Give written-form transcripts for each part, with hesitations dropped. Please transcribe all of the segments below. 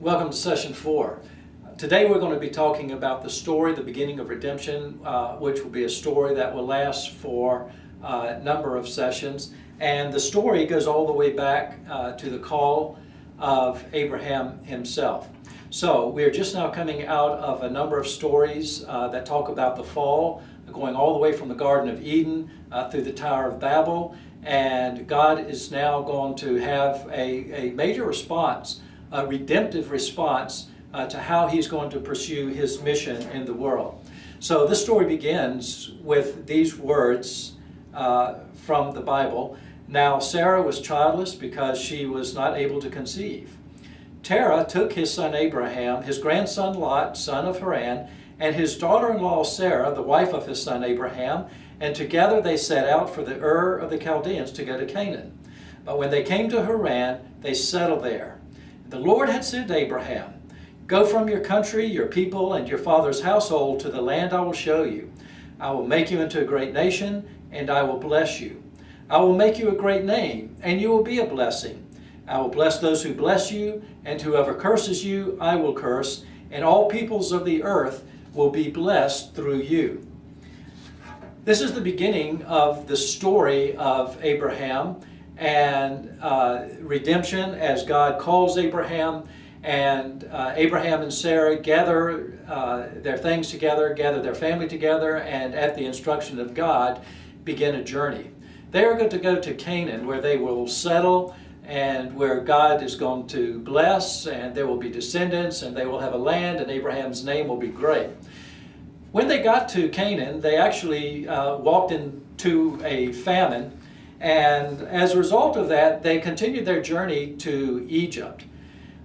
Welcome to session 4. Today we're going to be talking about the story, the beginning of redemption, which will be a story that will last for a number of sessions. And the story goes all the way back to the call of Abraham himself. So we are just now coming out of a number of stories that talk about the fall, going all the way from the Garden of Eden through the Tower of Babel. And God is now going to have a major response, a redemptive response to how he's going to pursue his mission in the world. So this story begins with these words from the Bible. Now Sarah was childless because she was not able to conceive. Terah took his son Abraham, his grandson Lot, son of Haran, and his daughter-in-law Sarah, the wife of his son Abraham, and together they set out for the Ur of the Chaldeans to go to Canaan. But when they came to Haran, they settled there. The Lord had said to Abraham, "Go from your country, your people, and your father's household to the land I will show you. I will make you into a great nation, and I will bless you. I will make you a great name, and you will be a blessing. I will bless those who bless you, and whoever curses you, I will curse, and all peoples of the earth will be blessed through you." This is the beginning of the story of Abraham and redemption as God calls Abraham, and Abraham and Sarah gather their things together, gather their family together, and at the instruction of God begin a journey. They are going to go to Canaan, where they will settle and where God is going to bless, and there will be descendants, and they will have a land, and Abraham's name will be great. When they got to Canaan, they actually walked into a famine, and as a result of that, they continued their journey to Egypt.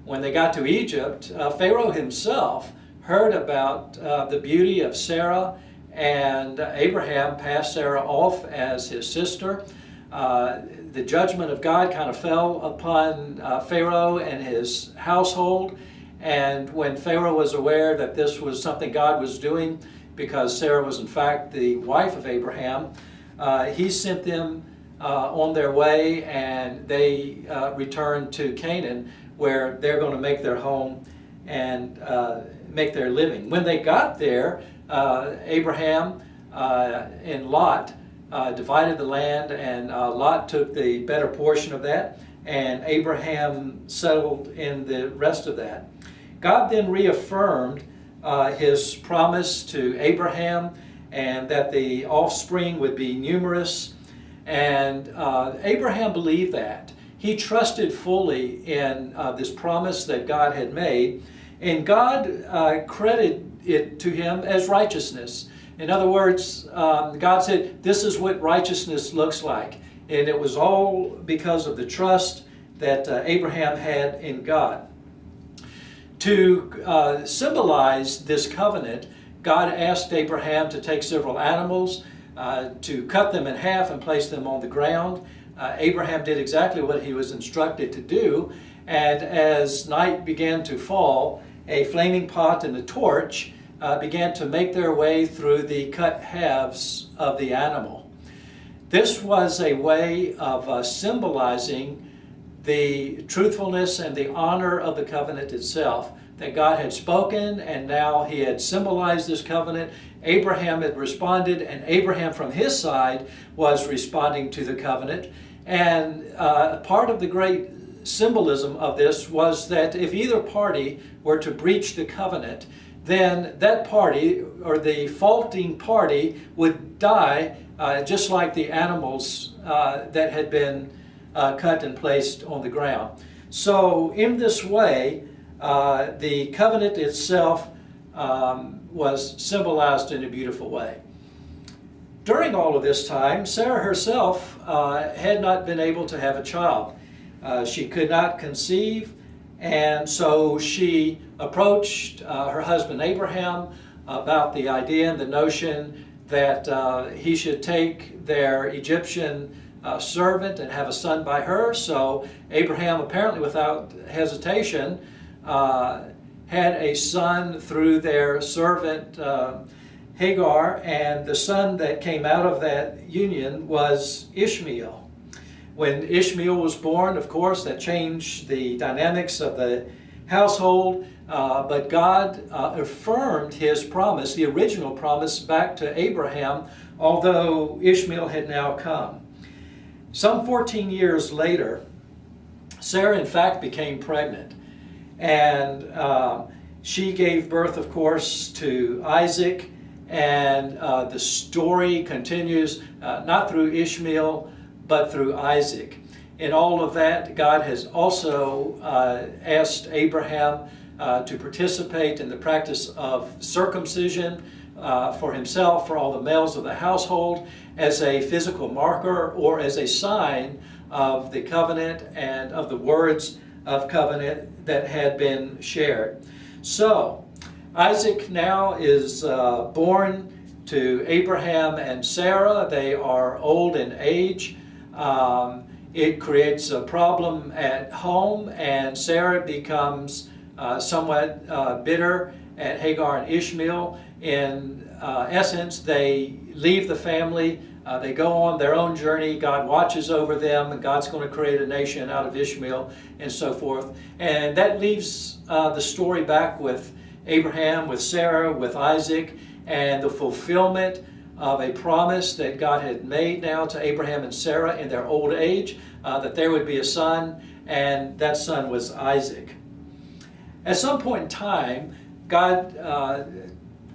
When they got to Egypt, Pharaoh himself heard about the beauty of Sarah, and Abraham passed Sarah off as his sister. The judgment of God kind of fell upon Pharaoh and his household, and when Pharaoh was aware that this was something God was doing, because Sarah was in fact the wife of Abraham, he sent them on their way, and they returned to Canaan, where they're going to make their home and make their living. When they got there, Abraham and Lot divided the land, and Lot took the better portion of that, and Abraham settled in the rest of that. God then reaffirmed his promise to Abraham, and that the offspring would be numerous. And Abraham believed that. He trusted fully in this promise that God had made, and God credited it to him as righteousness. In other words, God said, this is what righteousness looks like. And it was all because of the trust that Abraham had in God. To symbolize this covenant, God asked Abraham to take several animals, to cut them in half and place them on the ground. Abraham did exactly what he was instructed to do, and as night began to fall, a flaming pot and a torch began to make their way through the cut halves of the animal. This was a way of symbolizing the truthfulness and the honor of the covenant itself, that God had spoken, and now he had symbolized this covenant. Abraham had responded, and Abraham from his side was responding to the covenant. And part of the great symbolism of this was that if either party were to breach the covenant, then that party, or the faulting party, would die just like the animals that had been cut and placed on the ground. So in this way, the covenant itself was symbolized in a beautiful way. During all of this time, Sarah herself had not been able to have a child. She could not conceive, and so she approached her husband Abraham about the idea and the notion that he should take their Egyptian servant and have a son by her. So Abraham, apparently without hesitation, had a son through their servant Hagar, and the son that came out of that union was Ishmael. When Ishmael was born, of course, that changed the dynamics of the household, but God affirmed his promise, the original promise, back to Abraham, although Ishmael had now come. Some 14 years later, Sarah in fact became pregnant, and she gave birth, of course, to Isaac, and the story continues not through Ishmael, but through Isaac. In all of that, God has also asked Abraham to participate in the practice of circumcision for himself, for all the males of the household, as a physical marker or as a sign of the covenant and of the words of covenant that had been shared. So, Isaac now is born to Abraham and Sarah. They are old in age. It creates a problem at home, and Sarah becomes somewhat bitter at Hagar and Ishmael. In essence, they leave the family. They go on their own journey. God watches over them, and God's going to create a nation out of Ishmael and so forth. And that leaves the story back with Abraham, with Sarah, with Isaac, and the fulfillment of a promise that God had made now to Abraham and Sarah in their old age, that there would be a son, and that son was Isaac. At some point in time, God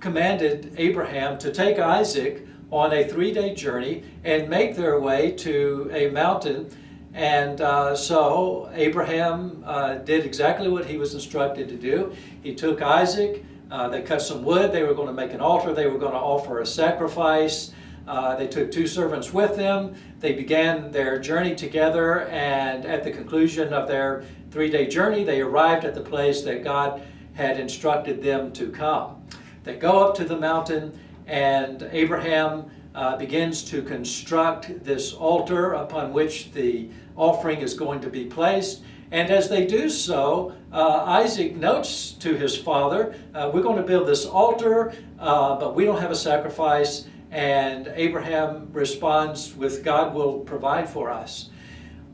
commanded Abraham to take Isaac on a 3-day journey and make their way to a mountain. And so Abraham did exactly what he was instructed to do. He took Isaac, they cut some wood, they were going to make an altar, they were going to offer a sacrifice. They took 2 servants with them. They began their journey together, and at the conclusion of their 3-day journey, they arrived at the place that God had instructed them to come. They go up to the mountain, and Abraham begins to construct this altar upon which the offering is going to be placed. And as they do so, Isaac notes to his father, we're going to build this altar, but we don't have a sacrifice. And Abraham responds with, God will provide for us.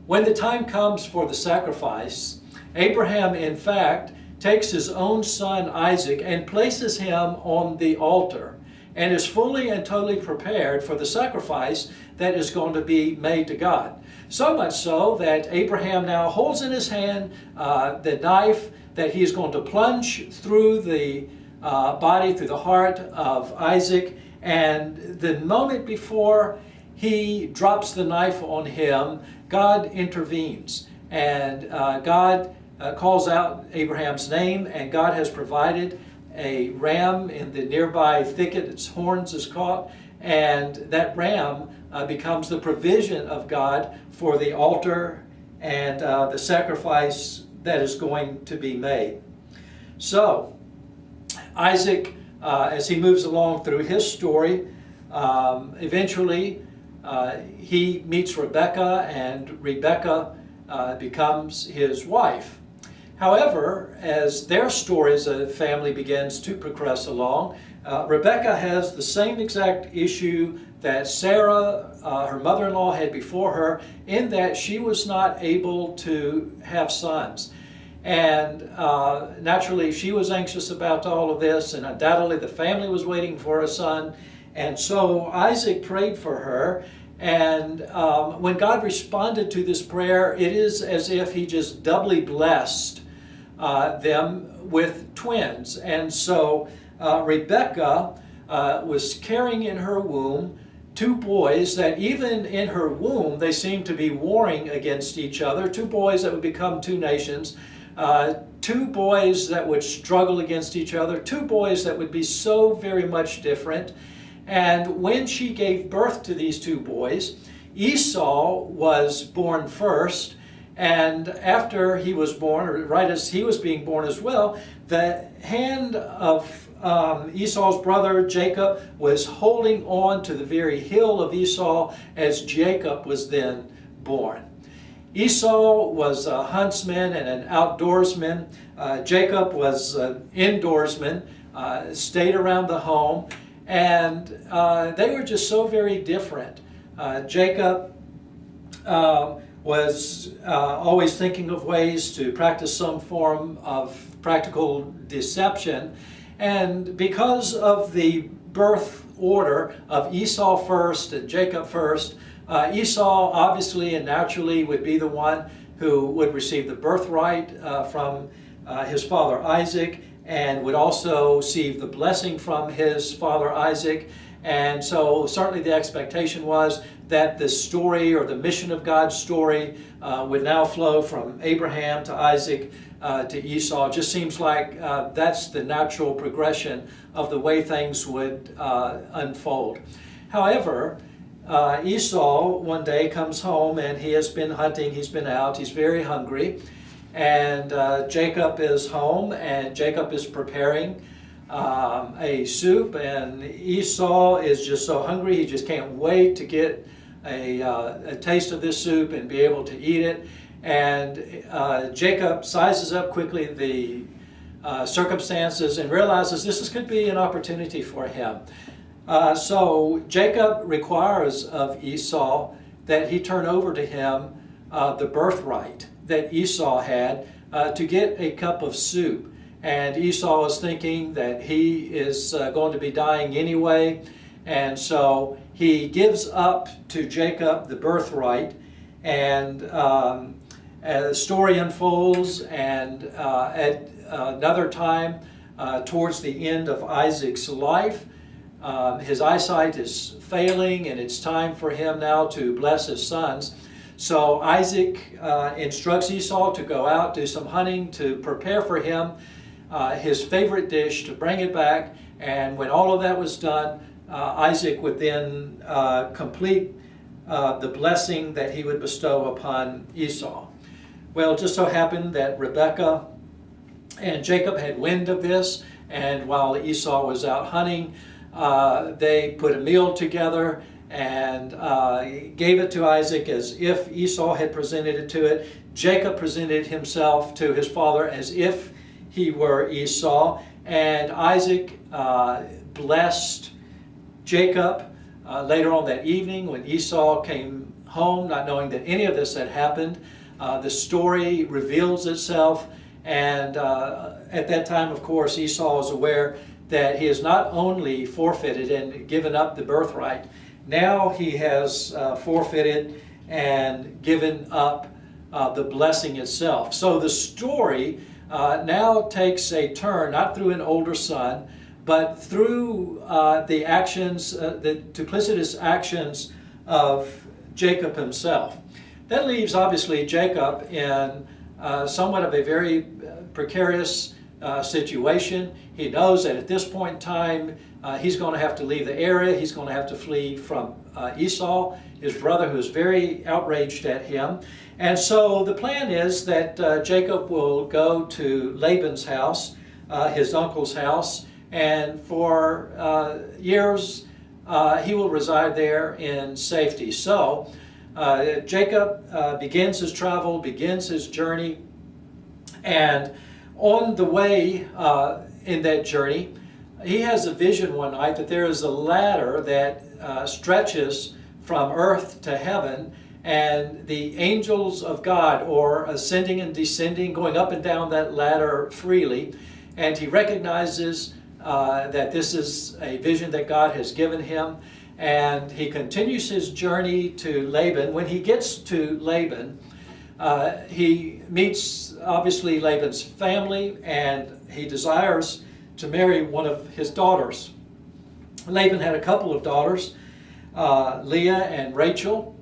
When the time comes for the sacrifice, Abraham, in fact, takes his own son Isaac and places him on the altar, and is fully and totally prepared for the sacrifice that is going to be made to God. So much so that Abraham now holds in his hand the knife that he is going to plunge through the body, through the heart of Isaac. And the moment before he drops the knife on him, God intervenes. And God calls out Abraham's name, and God has provided a ram in the nearby thicket. Its horns is caught, and that ram becomes the provision of God for the altar and the sacrifice that is going to be made. So, Isaac, as he moves along through his story, eventually he meets Rebekah, and Rebekah becomes his wife. However, as their story as a family begins to progress along, Rebekah has the same exact issue that Sarah, her mother-in-law, had before her, in that she was not able to have sons. And naturally, she was anxious about all of this, and undoubtedly the family was waiting for a son. And so Isaac prayed for her, and when God responded to this prayer, it is as if he just doubly blessed them with twins. And so Rebekah was carrying in her womb 2 boys that even in her womb they seemed to be warring against each other, 2 boys that would become 2 nations, 2 boys that would struggle against each other, 2 boys that would be so very much different. And when she gave birth to these 2 boys, Esau was born first, and after he was born, or right as he was being born as well, the hand of Esau's brother Jacob was holding on to the very heel of Esau as Jacob was then born. Esau was a huntsman and an outdoorsman. Jacob was an indoorsman, stayed around the home, and they were just so very different. Jacob was always thinking of ways to practice some form of practical deception. And because of the birth order of Esau first and Jacob first, Esau obviously and naturally would be the one who would receive the birthright from his father Isaac, and would also receive the blessing from his father Isaac. And so certainly the expectation was that the story, or the mission of God's story, would now flow from Abraham to Isaac to Esau. It just seems like that's the natural progression of the way things would unfold. However, Esau one day comes home, and he has been hunting, he's been out, he's very hungry, and Jacob is home, and Jacob is preparing a soup, and Esau is just so hungry, he just can't wait to get a taste of this soup and be able to eat it. And Jacob sizes up quickly the circumstances and realizes this could be an opportunity for him. So Jacob requires of Esau that he turn over to him the birthright that Esau had to get a cup of soup. And Esau is thinking that he is going to be dying anyway, and so he gives up to Jacob the birthright. And the story unfolds, and at another time, towards the end of Isaac's life, his eyesight is failing, and it's time for him now to bless his sons. So Isaac instructs Esau to go out, do some hunting, to prepare for him his favorite dish, to bring it back. And when all of that was done, Isaac would then complete the blessing that he would bestow upon Esau. Well, it just so happened that Rebekah and Jacob had wind of this, and while Esau was out hunting, they put a meal together and gave it to Isaac as if Esau had presented it to it. Jacob presented himself to his father as if he were Esau, and Isaac blessed Jacob. Later on that evening, when Esau came home, not knowing that any of this had happened, the story reveals itself, and at that time, of course, Esau is aware that he has not only forfeited and given up the birthright, now he has forfeited and given up the blessing itself. So the story now takes a turn, not through an older son, but through the actions, the duplicitous actions of Jacob himself. That leaves, obviously, Jacob in somewhat of a very precarious situation. He knows that at this point in time, he's going to have to leave the area. He's going to have to flee from Esau, his brother, who is very outraged at him. And so the plan is that Jacob will go to Laban's house, his uncle's house, and for years he will reside there in safety. So Jacob begins his travel, begins his journey, and on the way in that journey, he has a vision one night that there is a ladder that stretches from earth to heaven, and the angels of God are ascending and descending, going up and down that ladder freely. And he recognizes that this is a vision that God has given him, and he continues his journey to Laban. When he gets to Laban, he meets, obviously, Laban's family, and he desires to marry one of his daughters. Laban had a couple of daughters, Leah and Rachel,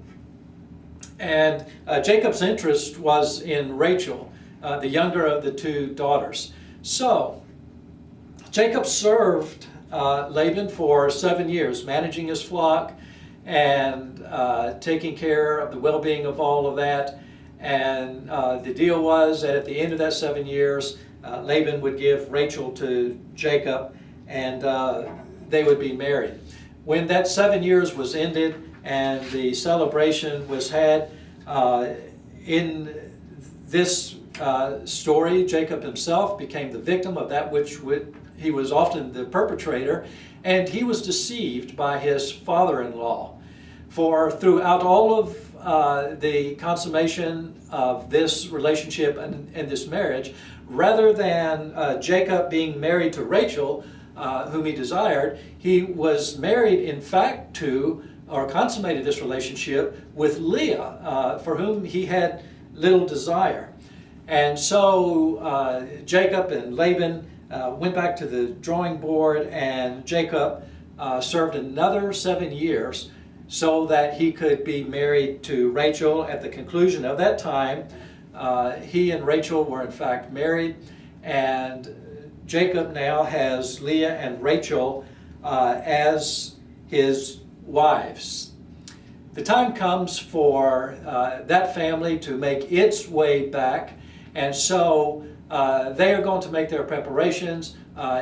and Jacob's interest was in Rachel, the younger of the two daughters. So Jacob served Laban for 7 years, managing his flock and taking care of the well-being of all of that. And the deal was that at the end of that 7 years, Laban would give Rachel to Jacob, and they would be married. When that 7 years was ended and the celebration was had, in this story, Jacob himself became the victim of that which he was often the perpetrator, and he was deceived by his father-in-law. For throughout all of the consummation of this relationship and this marriage, rather than Jacob being married to Rachel, whom he desired, he was married, in fact, to, or consummated this relationship with Leah, for whom he had little desire. And so Jacob and Laban went back to the drawing board, and Jacob served another 7 years so that he could be married to Rachel. At the conclusion of that time, he and Rachel were in fact married, and Jacob now has Leah and Rachel as his wives. The time comes for that family to make its way back, and so they are going to make their preparations.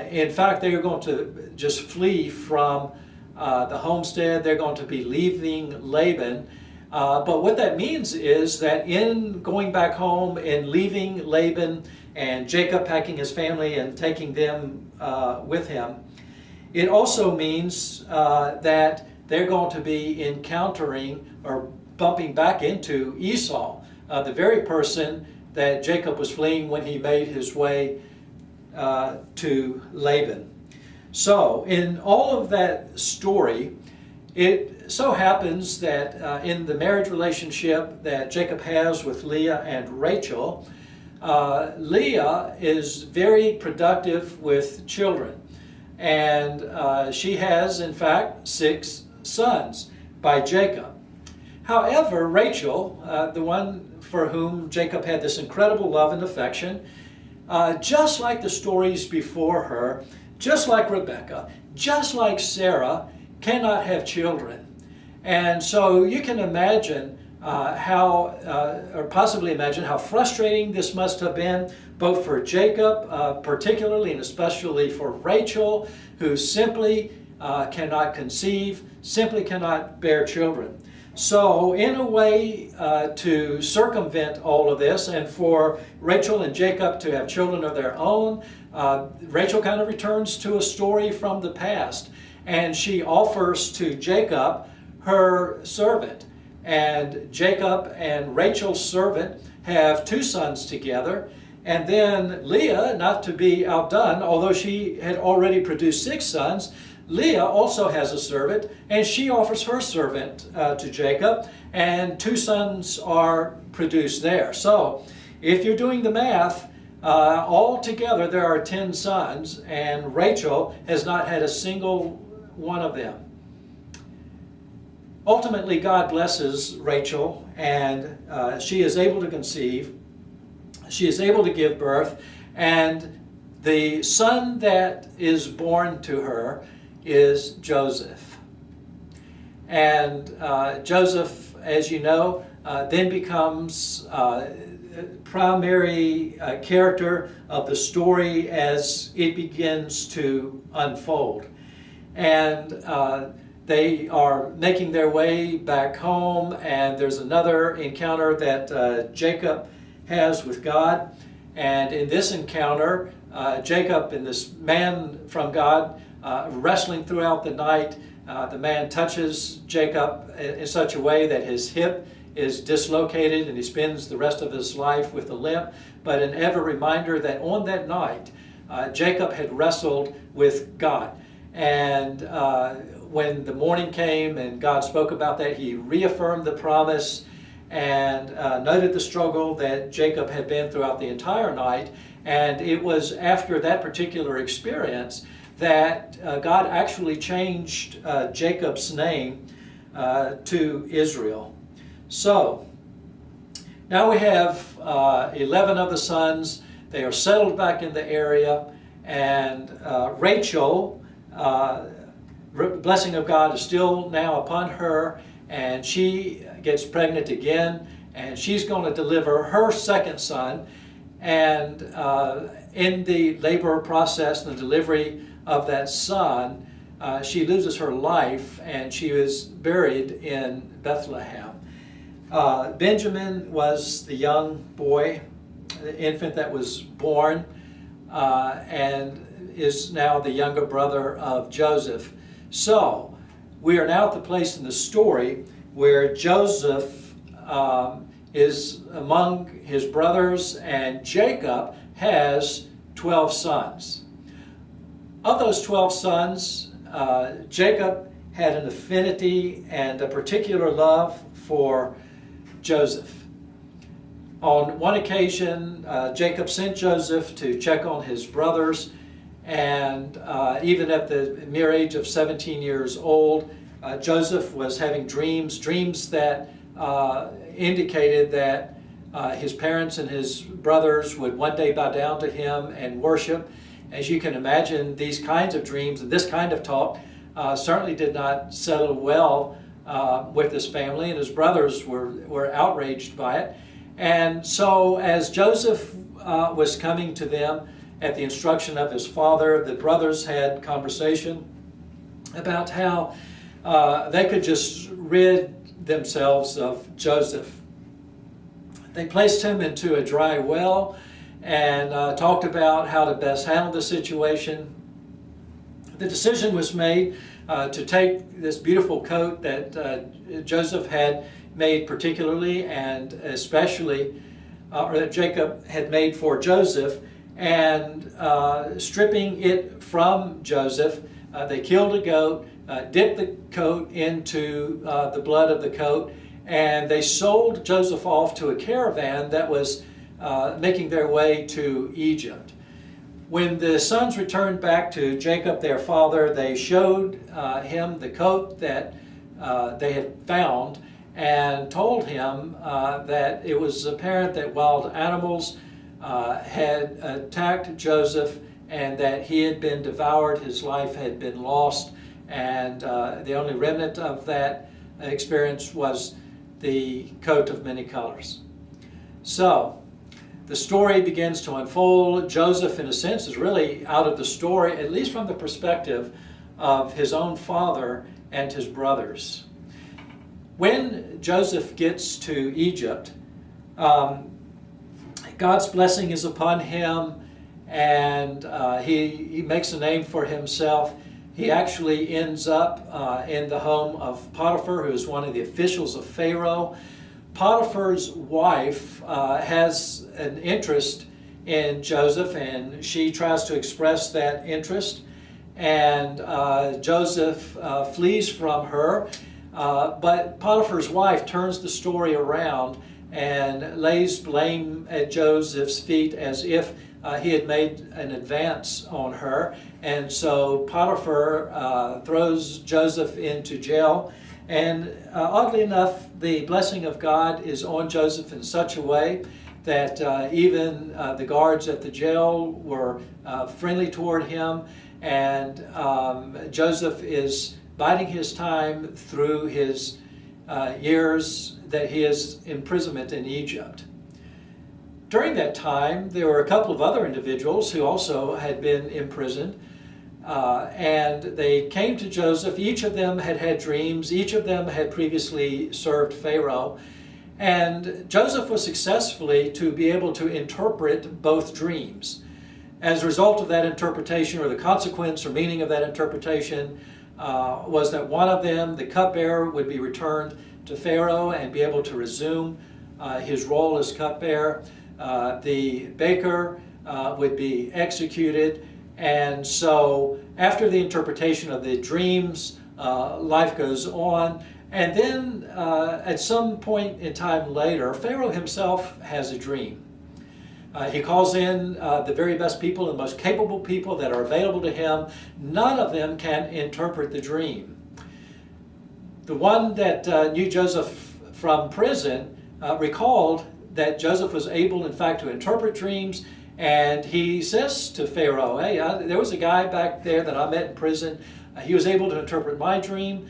In fact, they are going to just flee from the homestead. They're going to be leaving Laban. But what that means is that in going back home and leaving Laban and Jacob packing his family and taking them with him, it also means that they're going to be encountering or bumping back into Esau, the very person that Jacob was fleeing when he made his way to Laban. So in all of that story, it so happens that in the marriage relationship that Jacob has with Leah and Rachel, Leah is very productive with children. And she has, in fact, 6 sons by Jacob. However, Rachel, the one for whom Jacob had this incredible love and affection, just like the stories before her, just like Rebekah, just like Sarah, cannot have children. And so you can imagine or possibly imagine how frustrating this must have been, both for Jacob, particularly and especially for Rachel, who simply cannot conceive, simply cannot bear children. So in a way to circumvent all of this and for Rachel and Jacob to have children of their own, Rachel kind of returns to a story from the past, and she offers to Jacob her servant. And Jacob and Rachel's servant have 2 sons together. And then Leah, not to be outdone, although she had already produced 6 sons, Leah also has a servant, and she offers her servant to Jacob, and 2 sons are produced there. So if you're doing the math, altogether there are 10 sons, and Rachel has not had a single one of them. Ultimately, God blesses Rachel, and she is able to conceive. She is able to give birth, and the son that is born to her is Joseph. And Joseph, as you know, then becomes primary character of the story as it begins to unfold. And they are making their way back home, and there's another encounter that Jacob has with God. And in this encounter, Jacob and this man from God wrestling throughout the night, the man touches Jacob in such a way that his hip is dislocated and he spends the rest of his life with a limp, but an ever reminder that on that night Jacob had wrestled with God. And when the morning came and God spoke about that, he reaffirmed the promise and noted the struggle that Jacob had been throughout the entire night. And it was after that particular experience that God actually changed Jacob's name to Israel. So now we have 11 of the sons. They are settled back in the area, and Rachel, blessing of God is still now upon her, and she gets pregnant again, and she's going to deliver her second son. And in the labor process and the delivery of that son, she loses her life, and she was buried in Bethlehem. Benjamin was the young boy, the infant that was born, and is now the younger brother of Joseph. So we are now at the place in the story where Joseph is among his brothers, and Jacob has 12 sons. Of those 12 sons, Jacob had an affinity and a particular love for Joseph. On one occasion, Jacob sent Joseph to check on his brothers, and even at the mere age of 17 years old, Joseph was having dreams that indicated that his parents and his brothers would one day bow down to him and worship. As you can imagine, these kinds of dreams and this kind of talk certainly did not settle well with his family, and his brothers were outraged by it. And so as Joseph was coming to them at the instruction of his father, the brothers had conversation about how they could just rid themselves of Joseph. They placed him into a dry well and talked about how to best handle the situation. The decision was made to take this beautiful coat that Joseph had made particularly and especially, or that Jacob had made for Joseph, and stripping it from Joseph, they killed a goat, dipped the coat into the blood of the coat, and they sold Joseph off to a caravan that was making their way to Egypt. When the sons returned back to Jacob, their father, they showed him the coat that they had found and told him that it was apparent that wild animals had attacked Joseph and that he had been devoured, his life had been lost, and the only remnant of that experience was the coat of many colors. So the story begins to unfold. Joseph, in a sense, is really out of the story, at least from the perspective of his own father and his brothers. When Joseph gets to Egypt, God's blessing is upon him, and he makes a name for himself. He actually ends up in the home of Potiphar, who is one of the officials of Pharaoh. Potiphar's wife has an interest in Joseph, and she tries to express that interest. And Joseph flees from her. But Potiphar's wife turns the story around and lays blame at Joseph's feet as if he had made an advance on her. And so Potiphar throws Joseph into jail. And oddly enough, the blessing of God is on Joseph in such a way that even the guards at the jail were friendly toward him. And Joseph is biding his time through his years that he is imprisonment in Egypt. During that time, there were a couple of other individuals who also had been imprisoned, and they came to Joseph. Each of them had had dreams. Each of them had previously served Pharaoh, and Joseph was successfully to be able to interpret both dreams. As a result of that interpretation, or the consequence or meaning of that interpretation, was that one of them, the cupbearer, would be returned to Pharaoh and be able to resume his role as cupbearer. The baker would be executed. And so after the interpretation of the dreams, life goes on. And then at some point in time later, Pharaoh himself has a dream. He calls in the very best people, the most capable people that are available to him. None of them can interpret the dream. The one that knew Joseph from prison recalled that Joseph was able, in fact, to interpret dreams. And he says to Pharaoh, hey, there was a guy back there that I met in prison. He was able to interpret my dream.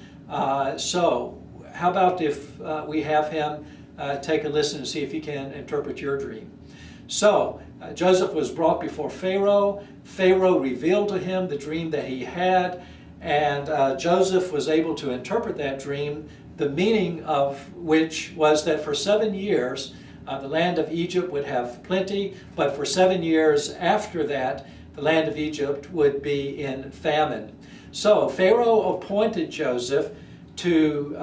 So how about if we have him take a listen and see if he can interpret your dream? So Joseph was brought before Pharaoh. Pharaoh revealed to him the dream that he had, and Joseph was able to interpret that dream, the meaning of which was that for 7 years the land of Egypt would have plenty, but for 7 years after that the land of Egypt would be in famine. So Pharaoh appointed Joseph to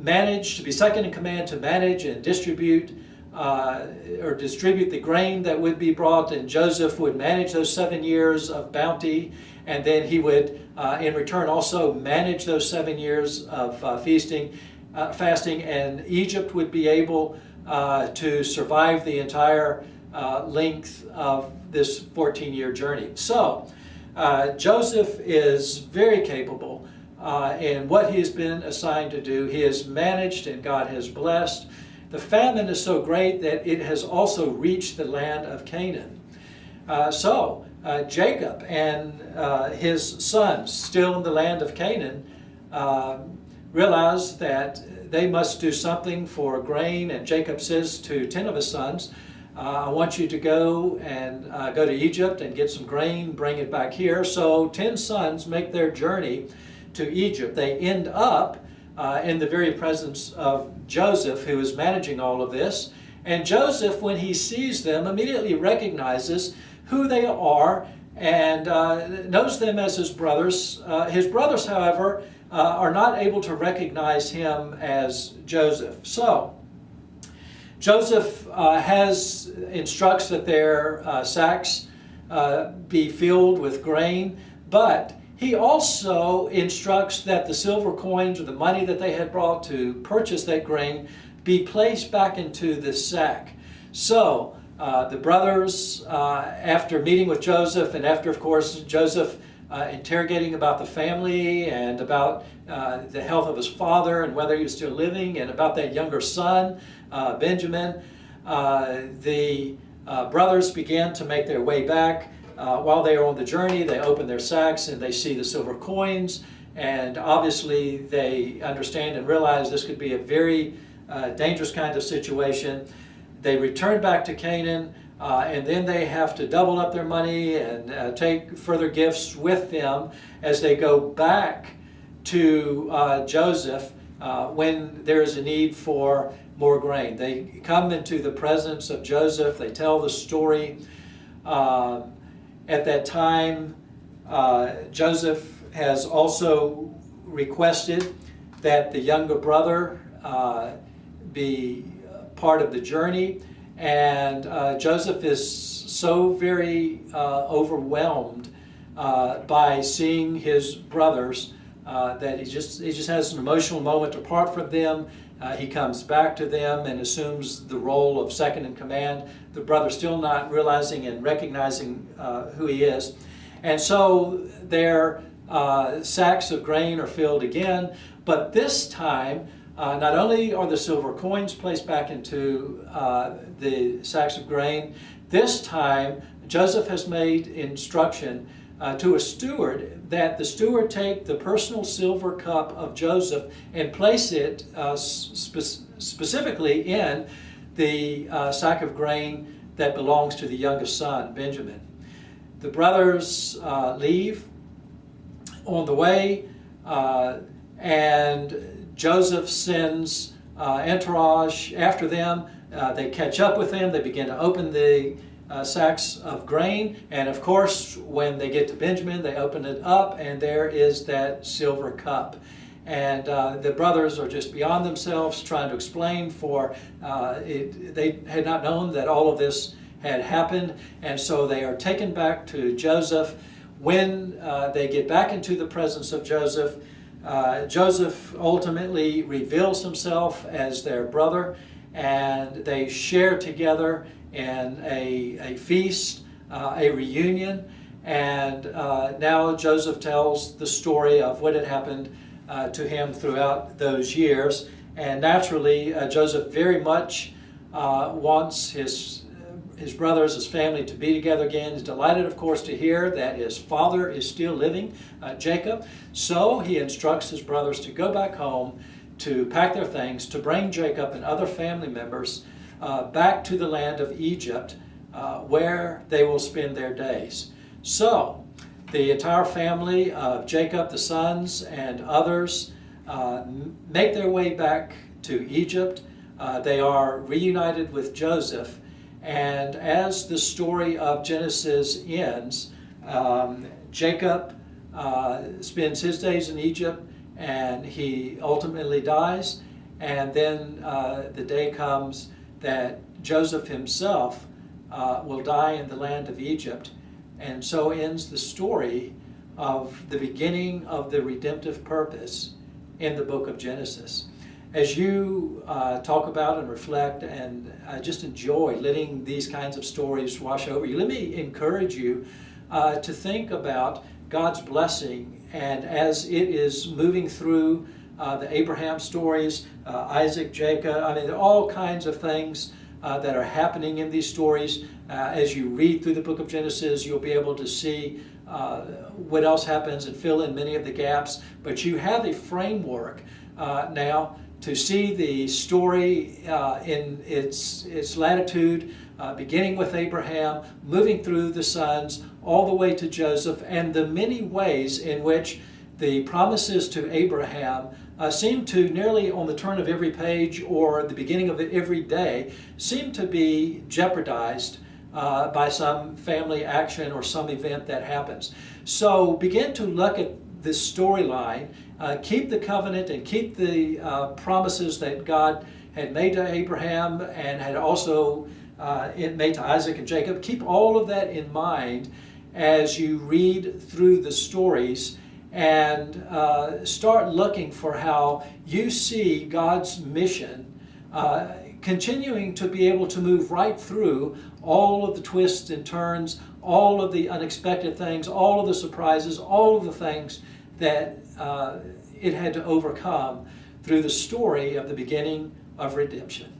manage, to be second in command to manage and distribute the grain that would be brought, and Joseph would manage those 7 years of bounty, and then he would in return also manage those 7 years of fasting, and Egypt would be able to survive the entire length of this 14-year journey. So Joseph is very capable in what he's been assigned to do. He has managed and God has blessed. The famine is so great that it has also reached the land of Canaan. So Jacob and his sons, still in the land of Canaan, realize that they must do something for grain, and Jacob says to 10 of his sons, I want you to go to Egypt and get some grain, bring it back here. So 10 sons make their journey to Egypt. They end up in the very presence of Joseph, who is managing all of this. And Joseph, when he sees them, immediately recognizes who they are and knows them as his brothers. His brothers, however, are not able to recognize him as Joseph. So Joseph instructs that their sacks be filled with grain, but he also instructs that the silver coins or the money that they had brought to purchase that grain be placed back into the sack. So the brothers, after meeting with Joseph, and after, of course, Joseph interrogating about the family and about the health of his father and whether he was still living, and about that younger son, Benjamin, the brothers began to make their way back. While they are on the journey, they open their sacks and they see the silver coins, and obviously they understand and realize this could be a very dangerous kind of situation. They return back to Canaan, and then they have to double up their money and take further gifts with them as they go back to Joseph when there is a need for more grain. They come into the presence of Joseph. They tell the story. At that time, Joseph has also requested that the younger brother be part of the journey, and Joseph is so very overwhelmed by seeing his brothers that he just has an emotional moment apart from them. He comes back to them and assumes the role of second in command, the brother still not realizing and recognizing who he is. And so their sacks of grain are filled again, but this time not only are the silver coins placed back into the sacks of grain, this time Joseph has made instruction to a steward that the steward take the personal silver cup of Joseph and place it specifically in the sack of grain that belongs to the youngest son, Benjamin. The brothers leave on the way, and Joseph sends entourage after them. They catch up with them. They begin to open the sacks of grain, and of course when they get to Benjamin, they open it up and there is that silver cup. And the brothers are just beyond themselves trying to explain, for they had not known that all of this had happened, and so they are taken back to Joseph. When they get back into the presence of Joseph, Joseph ultimately reveals himself as their brother, and they share together in a feast, a reunion, and now Joseph tells the story of what had happened to him throughout those years. And naturally, Joseph very much wants his brothers, his family, to be together again. He's delighted, of course, to hear that his father is still living, Jacob. So he instructs his brothers to go back home, to pack their things, to bring Jacob and other family members back to the land of Egypt, where they will spend their days. So the entire family of Jacob, the sons, and others make their way back to Egypt. They are reunited with Joseph, and as the story of Genesis ends, Jacob spends his days in Egypt, and he ultimately dies. and then the day comes that Joseph himself will die in the land of Egypt. And so ends the story of the beginning of the redemptive purpose in the book of Genesis. As you talk about and reflect and just enjoy letting these kinds of stories wash over you, let me encourage you to think about God's blessing, and as it is moving through the Abraham stories, Isaac, Jacob, I mean, there are all kinds of things that are happening in these stories. As you read through the book of Genesis, you'll be able to see what else happens and fill in many of the gaps. But you have a framework now to see the story in its latitude, beginning with Abraham, moving through the sons, all the way to Joseph, and the many ways in which the promises to Abraham seem to, nearly on the turn of every page or the beginning of every day, seem to be jeopardized by some family action or some event that happens. So begin to look at this storyline, keep the covenant and keep the promises that God had made to Abraham and had also made to Isaac and Jacob. Keep all of that in mind as you read through the stories, and start looking for how you see God's mission continuing to be able to move right through all of the twists and turns, all of the unexpected things, all of the surprises, all of the things that it had to overcome through the story of the beginning of redemption.